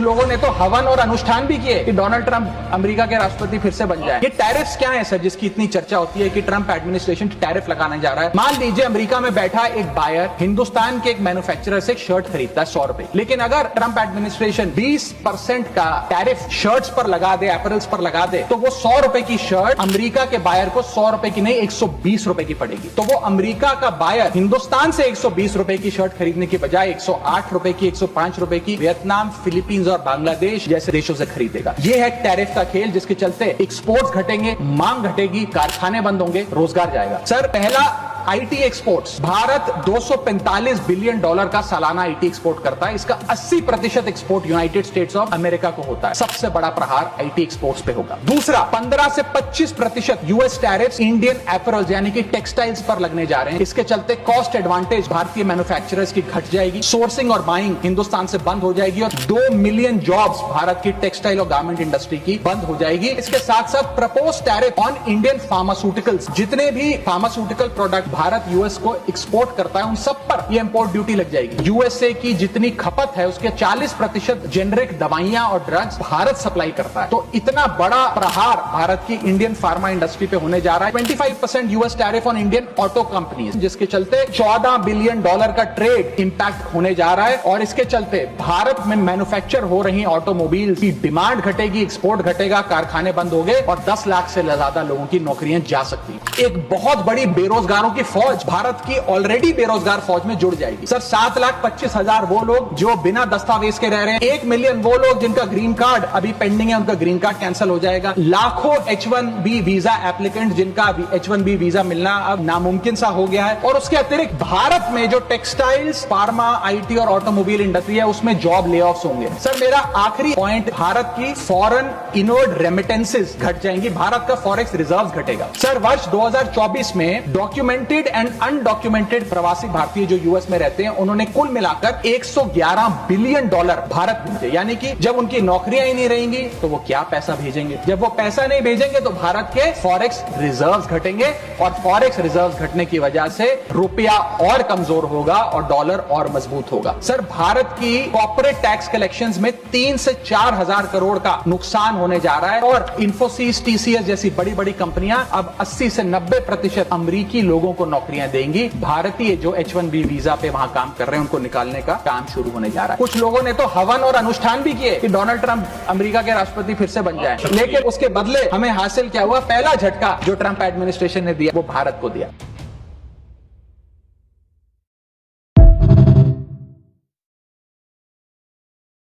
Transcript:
लोगों ने तो हवन और अनुष्ठान भी किए कि डोनाल्ड ट्रंप अमेरिका के राष्ट्रपति फिर से बन जाए। ये टैरिफ्स क्या है सर, जिसकी इतनी चर्चा होती है कि ट्रंप एडमिनिस्ट्रेशन टैरिफ लगाने जा रहा है। मान लीजिए अमेरिका में बैठा एक बायर हिंदुस्तान के एक मैन्युफैक्चरर से एक शर्ट खरीदता है 100 रुपए, लेकिन अगर ट्रंप एडमिनिस्ट्रेशन 20% का टैरिफ शर्ट्स पर लगा दे, एपरल्स पर लगा दे, तो वो 100 रुपए की शर्ट अमेरिका के बायर को 100 रुपए की नहीं 120 रुपए की पड़ेगी। तो वो अमेरिका का बायर हिंदुस्तान से 120 रुपए की शर्ट खरीदने की बजाय 108 रुपए की, 105 रुपए की वियतनाम, फिलीपींस और बांग्लादेश जैसे देशों से खरीदेगा। ये है टैरिफ का खेल, जिसके चलते एक्सपोर्ट्स घटेंगे, मांग घटेगी, कारखाने बंद होंगे, रोजगार जाएगा। सर पहला IT exports, Bharat 245 billion dollar का सालाना आईटी एक्सपोर्ट करता है। इसका 80% export United states of America को होता है। सबसे बड़ा प्रहार आईटी एक्सपोर्ट्स पे होगा। दूसरा, 15 से 25% यूएस टैरिफ्स इंडियन एपरल्स यानी कि टेक्सटाइल्स पर लगने जा रहे हैं। इसके चलते कॉस्ट एडवांटेज भारतीय मैन्युफैक्चरर्स की घट जाएगी, सोर्सिंग और बाइंग हिंदुस्तान से बंद हो जाएगी और 2 मिलियन जॉब्स भारत की टेक्सटाइल और गारमेंट इंडस्ट्री की बंद हो जाएगी। इसके साथ साथ propose tariff on Indian pharmaceuticals, जितने भी फार्मास्यूटिकल प्रोडक्ट भारत यूएस को एक्सपोर्ट करता है उन सब पर यह इंपोर्ट ड्यूटी लग जाएगी। यूएसए की जितनी खपत है उसके 40% जेनरिक दवाइयां और ड्रग्स भारत सप्लाई करता है। तो इतना बड़ा प्रहार भारत की इंडियन फार्मा इंडस्ट्री पे होने जा रहा है। 25% US tariff on Indian auto companies, जिसके चलते 14 बिलियन डॉलर का ट्रेड इंपैक्ट होने जा रहा है। और इसके चलते भारत में मैन्युफैक्चर हो रही ऑटोमोबाइल की डिमांड घटेगी, एक्सपोर्ट घटेगा, कारखाने बंद हो गए और 10 लाख से ज्यादा लोगों की नौकरियां जा सकती है। एक बहुत बड़ी बेरोजगारों की फौज भारत की ऑलरेडी बेरोजगार फौज में जुड़ जाएगी। सर 7,25,000 वो लोग जो बिना दस्तावेज के रह रहे हैं, 1 मिलियन वो लोग जिनका ग्रीन कार्ड अभी पेंडिंग है, उनका ग्रीन कार्ड कैंसिल हो जाएगा। लाखों H1B वीजा एप्लीकेंट जिनका H1B वीजा मिलना अब नामुमकिन सा हो गया है। और उसके अतिरिक्त भारत में जो टेक्सटाइल्स, फार्मा, आईटी और ऑटोमोबाइल इंडस्ट्री है उसमें जॉब ले ऑफ्स होंगे। सर मेरा आखिरी पॉइंट, भारत की फॉरेन इनवर्ड रेमिटेंसेस घट जाएंगी, भारत का फॉरेक्स रिजर्व घटेगा। सर वर्ष 2024 में डॉक्यूमेंटेड एंड अनडॉक्यूमेंटेड प्रवासी भारतीय जो यूएस में रहते हैं उन्होंने कुल मिलाकर 111 बिलियन डॉलर भारत भेजे। यानी कि जब उनकी नौकरियां ही नहीं रहेंगी तो वो क्या पैसा भेजेंगे। जब वो पैसा नहीं भेजेंगे तो भारत के फॉरेक्स रिजर्व्स घटेंगे और फॉरेक्स रिजर्व्स घटने की वजह से रुपया और कमजोर होगा और डॉलर और मजबूत होगा। सर भारत की कॉर्पोरेट टैक्स कलेक्शंस में 3 से 4 हजार करोड़ का नुकसान होने जा रहा है और इन्फोसिस, टीसीएस जैसी बड़ी बड़ी कंपनियां अब 80 से 90% अमरीकी लोगों को नौकरियां देंगी। भारतीय जो H1B वीजा पे वहां काम कर रहे हैं उनको निकालने का काम शुरू होने जा रहा है। कुछ लोगों ने तो हवन और अनुष्ठान भी किए कि डोनाल्ड ट्रंप अमेरिका के राष्ट्रपति फिर से बन जाए, लेकिन उसके बदले हमें हासिल क्या हुआ, पहला झटका जो ट्रंप एडमिनिस्ट्रेशन ने दिया वो भारत को दिया।